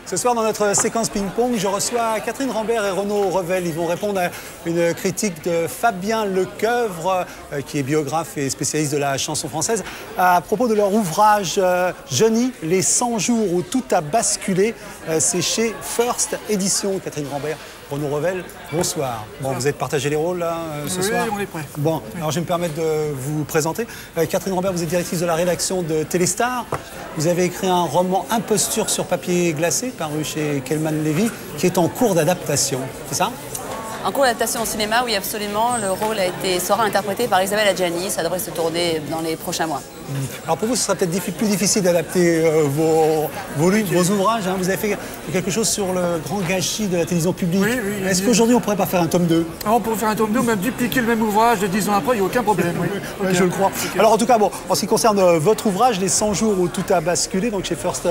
Ce soir, dans notre séquence ping-pong, je reçois Catherine Rambert et Renaud Revel. Ils vont répondre à une critique de Fabien Lecoeuvre, qui est biographe et spécialiste de la chanson française, à propos de leur ouvrage Johnny, les 100 jours où tout a basculé. C'est chez First Édition. Catherine Rambert, Renaud Revel, bonsoir. Bon, vous êtes partagé les rôles là ce soir. Oui, on est prêt. Bon, alors je vais me permettre de vous présenter. Catherine Rambert, vous êtes directrice de la rédaction de Téléstar. Vous avez écrit un roman Imposture sur papier glacé, paru chez Kehlmann Lévy, qui est en cours d'adaptation. C'est ça? En cours d'adaptation au cinéma, oui, absolument. Le rôle sera interprété par Isabelle Adjani. Ça devrait se tourner dans les prochains mois. Alors pour vous, ce sera peut-être plus difficile d'adapter vos ouvrages. Hein. Vous avez fait quelque chose sur le grand gâchis de la télévision publique. Oui, oui. Est-ce qu'aujourd'hui, on ne pourrait pas faire un tome 2? On pourrait faire un tome 2, même dupliquer le même ouvrage de 10 ans après, il n'y a aucun problème. Oui. Okay. Je le crois. Okay. Alors en tout cas, bon, en ce qui concerne votre ouvrage, les 100 jours où tout a basculé, donc chez First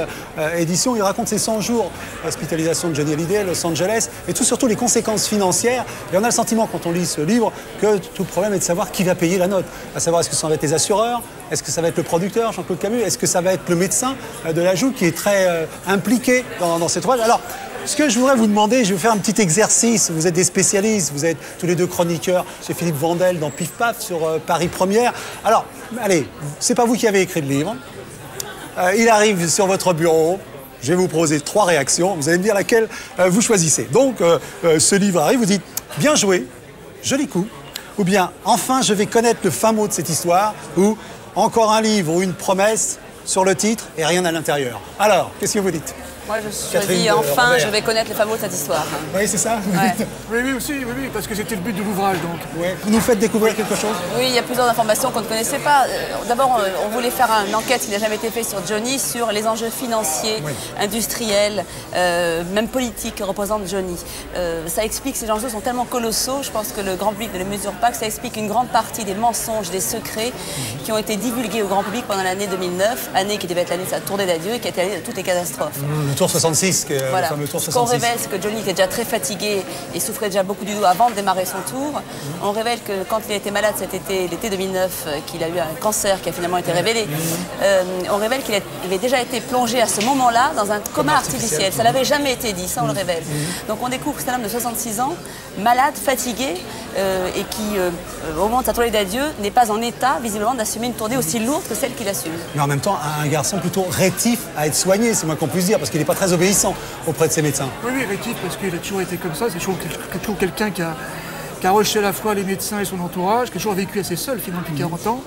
Édition, il raconte ces 100 jours, hospitalisation de Johnny Hallyday à Los Angeles, et surtout les conséquences financières. Et on a le sentiment, quand on lit ce livre, que tout le problème est de savoir qui va payer la note. À savoir, est-ce que ça va être les assureurs? Est-ce que ça va être le producteur, Jean-Claude Camus? Est-ce que ça va être le médecin de la Joue qui est très impliqué dans cet ouvrage? Alors, ce que je voudrais vous demander, je vais faire un petit exercice. Vous êtes des spécialistes, vous êtes tous les deux chroniqueurs chez Philippe Vandel dans Pif Paf sur Paris Première. Alors, allez, c'est pas vous qui avez écrit le livre. Il arrive sur votre bureau. Je vais vous proposer 3 réactions. Vous allez me dire laquelle vous choisissez. Donc, ce livre arrive, vous dites « Bien joué, joli coup ». Ou bien « Enfin, je vais connaître le fin mot de cette histoire » ou « Encore un livre ou une promesse sur le titre et rien à l'intérieur ». Alors, qu'est-ce que vous dites? Moi, je dis enfin, je vais connaître le fameux de cette histoire. Oui, c'est ça. Ouais. Oui, aussi, oui, parce que c'était le but de l'ouvrage, donc. Ouais. Vous nous faites découvrir quelque chose? Oui, il y a plusieurs informations qu'on ne connaissait pas. D'abord, on voulait faire une enquête qui n'a jamais été faite sur Johnny, sur les enjeux financiers, industriels, même politiques que représente Johnny. Ça explique, ces enjeux sont tellement colossaux, je pense que le grand public ne les mesure pas, que ça explique une grande partie des mensonges, des secrets qui ont été divulgués au grand public pendant l'année 2009, année qui devait être l'année de sa tournée d'adieu et qui a été l'année de toutes les catastrophes. Le Tour 66, qui est voilà. le fameux Tour 66. Ce qu'on révèle, c'est que Johnny était déjà très fatigué et souffrait déjà beaucoup du dos avant de démarrer son tour. On révèle que quand il a été malade cet été, l'été 2009, qu'il a eu un cancer qui a finalement été révélé, on révèle qu'il avait déjà été plongé à ce moment-là dans un coma artificiel. Ça n'avait jamais été dit, ça on le révèle. Donc on découvre que c'est un homme de 66 ans, malade, fatigué, et qui, au moment de sa tournée d'adieu, n'est pas en état, visiblement, d'assumer une tournée aussi lourde que celle qu'il assume. Mais en même temps, un garçon plutôt rétif à être soigné, c'est moins qu'on puisse dire, parce qu'il n'est pas très obéissant auprès de ses médecins. Oui, rétif, parce qu'il a toujours été comme ça. C'est toujours quelqu'un qui a rejeté à la fois les médecins et son entourage, qui a toujours vécu assez seul, finalement, depuis 40 ans,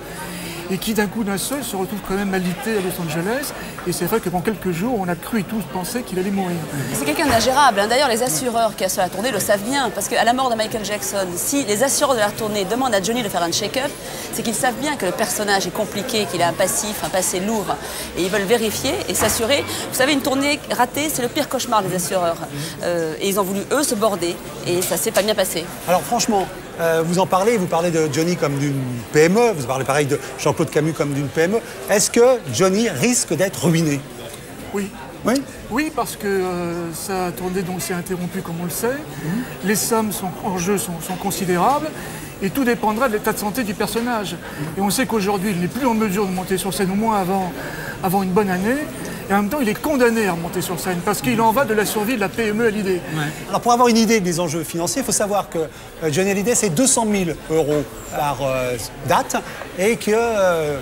et qui, d'un coup d'un seul, se retrouve quand même alité à Los Angeles. Et c'est vrai que pendant quelques jours, on a cru et tous pensé qu'il allait mourir. C'est quelqu'un d'ingérable. D'ailleurs, les assureurs qui assurent la tournée le savent bien, parce qu'à la mort de Michael Jackson, si les assureurs de la tournée demandent à Johnny de faire un check-up, c'est qu'ils savent bien que le personnage est compliqué, qu'il a un passif, un passé lourd. Et ils veulent vérifier et s'assurer. Vous savez, une tournée ratée, c'est le pire cauchemar des assureurs. Et ils ont voulu, eux, se border. Et ça s'est pas bien passé. Alors franchement, vous parlez de Johnny comme d'une PME, vous parlez pareil de Jean-Claude Camus comme d'une PME. Est-ce que Johnny risque d'être ruiné? Oui. Oui? Oui, parce que sa tournée s'est interrompue, comme on le sait. Les sommes en jeu sont considérables. Et tout dépendra de l'état de santé du personnage. Et on sait qu'aujourd'hui, il n'est plus en mesure de monter sur scène, au moins avant une bonne année. Et en même temps, il est condamné à remonter sur scène, parce qu'il en va de la survie de la PME à l'idée. Ouais. Alors pour avoir une idée des enjeux financiers, il faut savoir que Johnny Hallyday, c'est 200 000 € par date, et que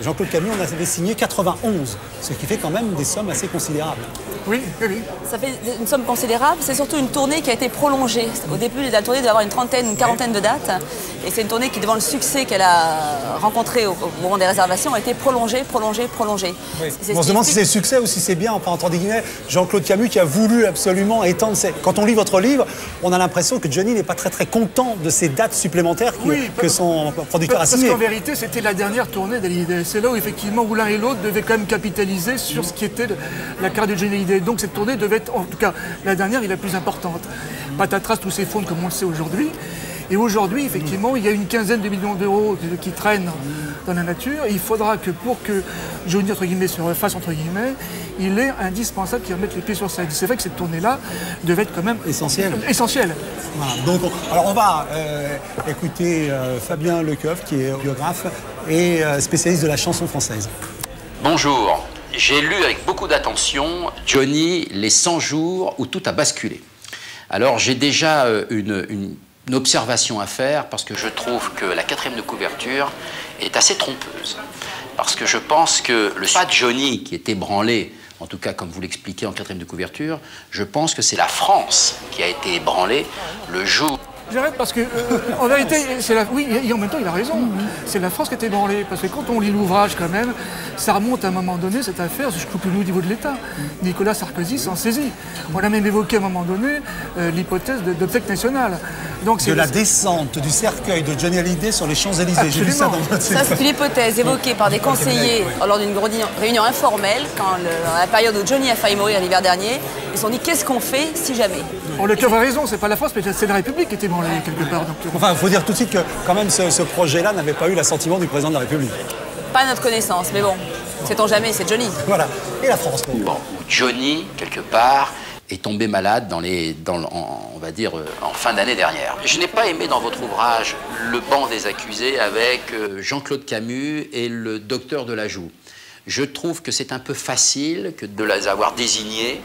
Jean-Claude Camus en avait signé 91, ce qui fait quand même des sommes assez considérables. Oui, oui. Ça fait une somme considérable. C'est surtout une tournée qui a été prolongée. Au début de la tournée, il devait y avoir une quarantaine de dates. Et c'est une tournée qui, devant le succès qu'elle a rencontré au moment des réservations, a été prolongée. Oui. On se demande si c'est le succès ou si c'est bien, enfin, entre guillemets, Jean-Claude Camus qui a voulu absolument étendre Quand on lit votre livre, on a l'impression que Johnny n'est pas très content de ces dates supplémentaires que son producteur a signées. Parce qu'en vérité, c'était la dernière tournée d'Hallyday. C'est là où, effectivement, où l'un et l'autre devaient quand même capitaliser sur ce qui était la carrière de Johnny Hallyday. Donc cette tournée devait être, en tout cas, la dernière et la plus importante. Patatras, tout s'effondre comme on le sait aujourd'hui. Et aujourd'hui, effectivement, il y a une quinzaine de millions d'euros qui traînent dans la nature. Et il faudra que pour que Johnny, entre guillemets, se refasse, entre guillemets, il est indispensable qu'il remette les pieds sur scène. C'est vrai que cette tournée-là devait être quand même essentielle. Voilà. Donc, alors on va écouter Fabien Lecoeuvre, qui est biographe et spécialiste de la chanson française. Bonjour. j'ai lu avec beaucoup d'attention Johnny, les 100 jours où tout a basculé. Alors j'ai déjà une observation à faire parce que je trouve que la 4e de couverture est assez trompeuse. Parce que je pense que le pas de Johnny qui est ébranlé, en tout cas comme vous l'expliquez en 4e de couverture, je pense que c'est la France qui a été ébranlée le jour. J'arrête parce que, en vérité, oui, et en même temps, il a raison. C'est la France qui est ébranlée. Parce que quand on lit l'ouvrage, quand même, ça remonte à un moment donné, cette affaire, je coupe au niveau de l'État. Nicolas Sarkozy s'en saisit. On a même évoqué à un moment donné l'hypothèse d'obsèque nationale. Donc, de la descente du cercueil de Johnny Hallyday sur les Champs-Élysées. J'ai lu ça dans votre... Ça, c'est une hypothèse évoquée par des conseillers lors d'une réunion informelle, à la période où Johnny a failli mourir l'hiver dernier. Ils se sont dit, qu'est-ce qu'on fait si jamais? Le cœur a raison, c'est pas la France, mais c'est la République qui était ébranlée quelque part. Donc... Enfin, il faut dire tout de suite que quand même ce projet-là n'avait pas eu l'assentiment du président de la République. Pas à notre connaissance, mais bon, sait-on jamais, c'est Johnny. Voilà. Et la France. Bon, Johnny, quelque part, est tombé malade on va dire, en fin d'année dernière. Je n'ai pas aimé dans votre ouvrage le banc des accusés avec Jean-Claude Camus et le docteur de la Joux. Je trouve que c'est un peu facile que de les avoir désignés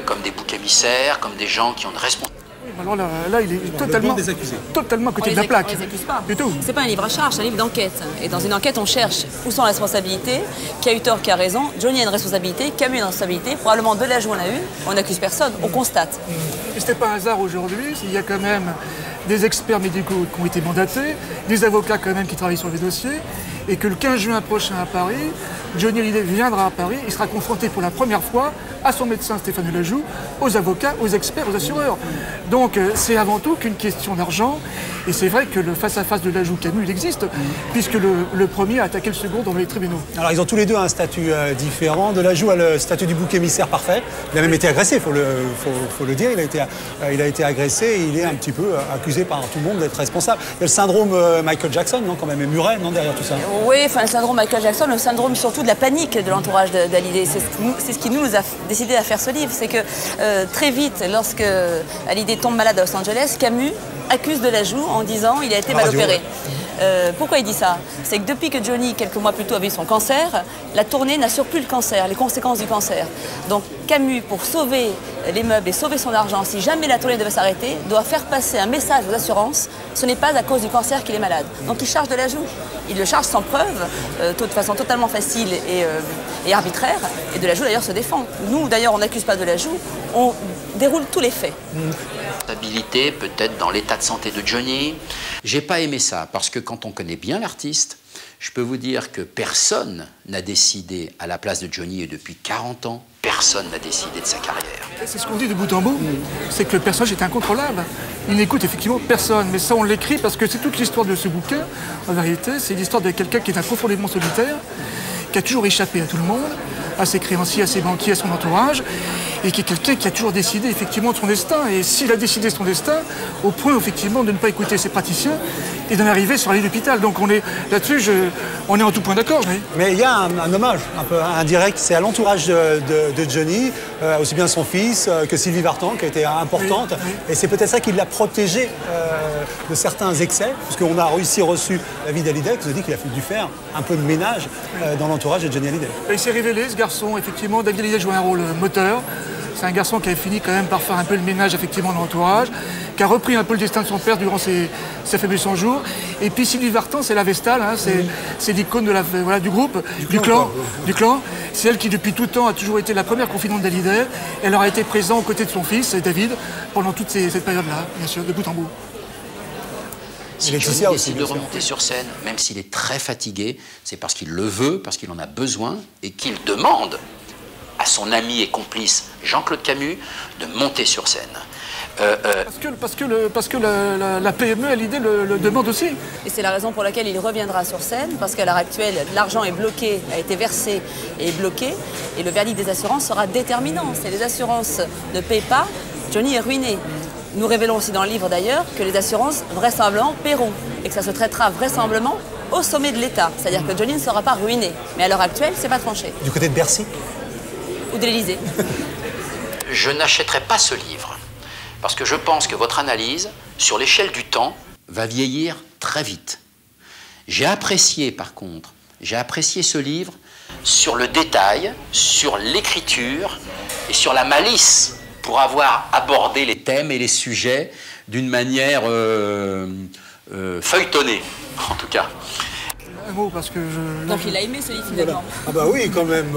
comme des boucs émissaires, comme des gens qui ont une responsabilité. Alors là, il est totalement à côté de la plaque. On les accuse pas. Du tout. C'est pas un livre à charge, c'est un livre d'enquête. Et dans une enquête, on cherche où sont les responsabilités, qui a eu tort, qui a raison. Johnny a une responsabilité, Camus a une responsabilité, probablement de la Joux on a eu. On n'accuse personne, on constate. Et ce n'est pas un hasard aujourd'hui, il y a quand même des experts médicaux qui ont été mandatés, des avocats quand même qui travaillent sur les dossiers, et que le 15 juin prochain à Paris, Johnny Hallyday viendra à Paris, il sera confronté pour la première fois à son médecin Stéphane Delajoux, aux avocats, aux experts, aux assureurs. Donc c'est avant tout qu'une question d'argent, et c'est vrai que le face-à-face de Delajoux-Camus, il existe, puisque le premier a attaqué le second dans les tribunaux. Alors ils ont tous les deux un statut différent. Delajoux a le statut du bouc émissaire parfait. Il a même été agressé, faut le dire, il a été agressé et il est un petit peu accusé par tout le monde d'être responsable. Il y a le syndrome Michael Jackson, non, quand même, et Murray, non, derrière tout ça. Oui, enfin le syndrome Michael Jackson, le syndrome surtout de la panique de l'entourage d'Hallyday. C'est ce qui nous a décidé à faire ce livre. C'est que très vite, lorsque Hallyday tombe malade à Los Angeles, Camus accuse Delajoux en disant il a été mal opéré. Pourquoi il dit ça? C'est que depuis que Johnny, quelques mois plus tôt, a vu son cancer, la tournée n'assure plus le cancer, les conséquences du cancer. Donc Camus, pour sauver les meubles et sauver son argent, si jamais la tournée devait s'arrêter, doit faire passer un message aux assurances, ce n'est pas à cause du cancer qu'il est malade. Donc il charge Delajoux. Il le charge sans preuve, de façon totalement facile et arbitraire, et Delajoux d'ailleurs se défend. Nous d'ailleurs on n'accuse pas Delajoux, on déroule tous les faits. Stabilité, peut-être dans l'état de santé de Johnny. J'ai pas aimé ça, parce que quand on connaît bien l'artiste, je peux vous dire que personne n'a décidé à la place de Johnny, et depuis 40 ans, personne n'a décidé de sa carrière. C'est ce qu'on dit de bout en bout, c'est que le personnage est incontrôlable. Il n'écoute effectivement personne, mais ça on l'écrit parce que c'est toute l'histoire de ce bouquin. En vérité, c'est l'histoire de quelqu'un qui est profondément solitaire, qui a toujours échappé à tout le monde, à ses créanciers, à ses banquiers, à son entourage, et qui est quelqu'un qui a toujours décidé effectivement de son destin. Et s'il a décidé de son destin, au point effectivement de ne pas écouter ses praticiens et d'en arriver sur la ligne d'hôpital. Donc on est là-dessus, on est en tout point d'accord. Mais il y a un hommage un peu indirect, c'est à l'entourage de Johnny, aussi bien son fils que Sylvie Vartan, qui a été importante. Oui, oui. Et c'est peut-être ça qui l'a protégé de certains excès, puisqu'on a aussi reçu l'avis d'Hallyday qui nous dit qu'il a dû faire un peu de ménage dans l'entourage de Johnny Hallyday. Il s'est révélé, ce garçon, effectivement, David Hallyday jouait un rôle moteur. C'est un garçon qui a fini quand même par faire un peu le ménage effectivement dans l'entourage, qui a repris un peu le destin de son père durant ses faibles 100 jours. Et puis Sylvie Vartan, c'est la Vestale, hein, c'est l'icône de du groupe, du clan. C'est elle qui depuis tout temps a toujours été la première confidente d'Hallyday. Elle aura été présente aux côtés de son fils, David, pendant toute cette période-là, bien sûr, de bout en bout. Si Johnny décide de remonter sur scène, même s'il est très fatigué, c'est parce qu'il le veut, parce qu'il en a besoin, et qu'il demande à son ami et complice Jean-Claude Camus de monter sur scène. Parce que la PME, Hallyday le demande aussi. Et c'est la raison pour laquelle il reviendra sur scène, parce qu'à l'heure actuelle, l'argent est bloqué, a été versé et est bloqué, et le verdict des assurances sera déterminant. Si les assurances ne payent pas, Johnny est ruiné. Nous révélons aussi dans le livre d'ailleurs que les assurances vraisemblablement paieront, et que ça se traitera vraisemblablement au sommet de l'État. C'est-à-dire que Johnny ne sera pas ruiné. Mais à l'heure actuelle, c'est pas tranché. Du côté de Bercy? Ou de l'Élysée. Je n'achèterai pas ce livre, parce que je pense que votre analyse, sur l'échelle du temps, va vieillir très vite. J'ai apprécié, par contre, ce livre sur le détail, sur l'écriture et sur la malice pour avoir abordé les thèmes et les sujets d'une manière feuilletonnée, en tout cas. Un mot, parce que Donc il a aimé ce livre finalement. Ah bah oui, quand même.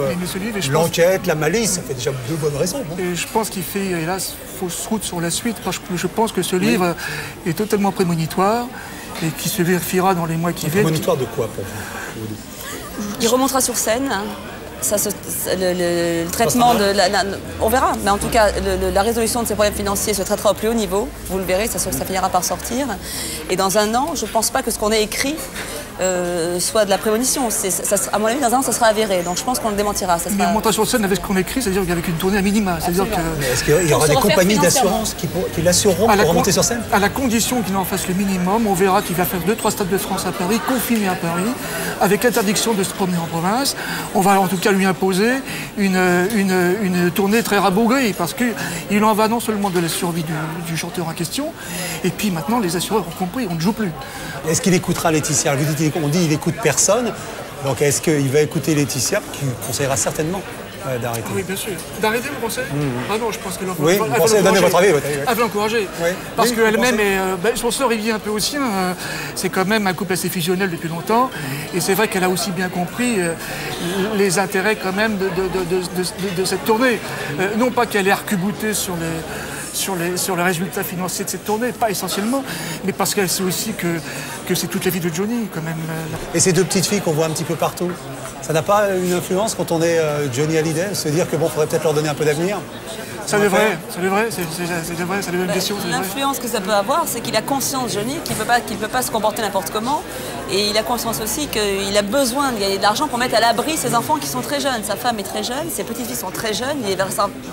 L'enquête, la malice, ça fait déjà deux bonnes raisons. Hein. Et je pense qu'il fait, hélas, fausse route sur la suite, parce que je pense que ce livre est totalement prémonitoire et qui se vérifiera dans les mois qui viennent. Prémonitoire de quoi pour vous? Il remontera sur scène. Le traitement de on verra, mais en tout cas la résolution de ces problèmes financiers se traitera au plus haut niveau, vous le verrez, ça finira par sortir, et dans un an je ne pense pas que ce qu'on ait écrit soit de la prémonition, à mon avis dans un an ça sera avéré, donc je pense qu'on le démentira. Mais il montera sur scène avec ce qu'on écrit, c'est-à-dire qu'avec une tournée à minima, c'est-à-dire que... Est-ce qu'il y aura des compagnies d'assurance qui l'assureront pour remonter sur scène? À la condition qu'il en fasse le minimum, on verra qu'il va faire 2-3 stades de France à Paris, confiné à Paris, avec interdiction de se promener en province. On va en tout cas lui imposer une tournée très rabougrie, parce qu'il en va non seulement de la survie du chanteur en question, et puis maintenant les assureurs ont compris, on ne joue plus. Est-ce qu'il écoutera Laetitia? On dit qu'il n'écoute personne, donc est-ce qu'il va écouter Laetitia, qui conseillera certainement d'arrêter? Oui, bien sûr. D'arrêter, vous pensez? Ah non, je pense qu'elle va oui, vous pensez donner votre avis? Elle va l'encourager. Oui. Parce qu'elle-même, son sort est lié un peu au sien. C'est quand même un couple assez fusionnel depuis longtemps. Et c'est vrai qu'elle a aussi bien compris les intérêts quand même de cette tournée. Non pas qu'elle est arc-boutée sur les résultats financiers de cette tournée, pas essentiellement, mais parce qu'elle sait aussi que c'est toute la vie de Johnny, quand même. Et ces deux petites filles qu'on voit un petit peu partout, ça n'a pas une influence quand on est Johnny Hallyday, se dire que bon, faudrait peut-être leur donner un peu d'avenir? Ça devrait, c'est une question. L'influence que ça peut avoir, c'est qu'il a conscience, Johnny, qu'il ne peut pas se comporter n'importe comment. Et il a conscience aussi qu'il a besoin de gagner de l'argent pour mettre à l'abri ses enfants qui sont très jeunes. Sa femme est très jeune, ses petites filles sont très jeunes, il les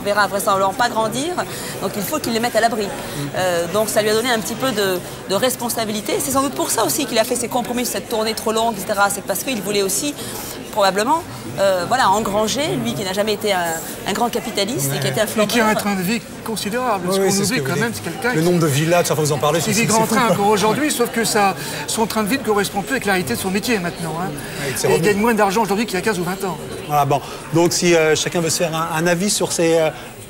verra vraisemblablement pas grandir. Donc il faut qu'il les mette à l'abri. Donc ça lui a donné un petit peu de responsabilité. C'est sans doute pour ça aussi qu'il a fait ses compromis sur cette tournée trop longue, etc. C'est parce qu'il voulait aussi probablement engranger, lui qui n'a jamais été un grand capitaliste et qui a été un flambeur. Et qui a un train de vie considérable. Oui, ce qu'on oublie quand même, c'est quelqu'un. Le nombre de villas, ça va vous en parler. Il vit grand train encore aujourd'hui, sauf que son train de vie ne correspond plus avec la réalité de son métier maintenant. Hein. Et il gagne moins d'argent aujourd'hui qu'il y a 15 ou 20 ans. Voilà, bon. Donc si chacun veut se faire un avis sur ces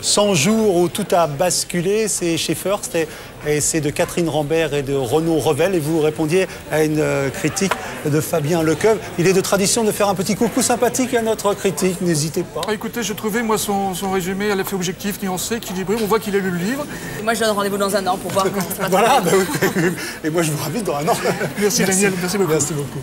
100 jours où tout a basculé, c'est chez First et c'est de Catherine Rambert et de Renaud Revel, et vous répondiez à une critique de Fabien Lecoeuvre. Il est de tradition de faire un petit coucou sympathique à notre critique, n'hésitez pas. Écoutez, je trouvais moi son résumé à l'effet objectif, nuancé, équilibré, on voit qu'il a lu le livre. Et moi je donne rendez-vous dans un an pour voir comment ça se passe. Voilà, bah oui. Et moi je vous invite dans un an. Merci Daniel, merci beaucoup. Merci beaucoup.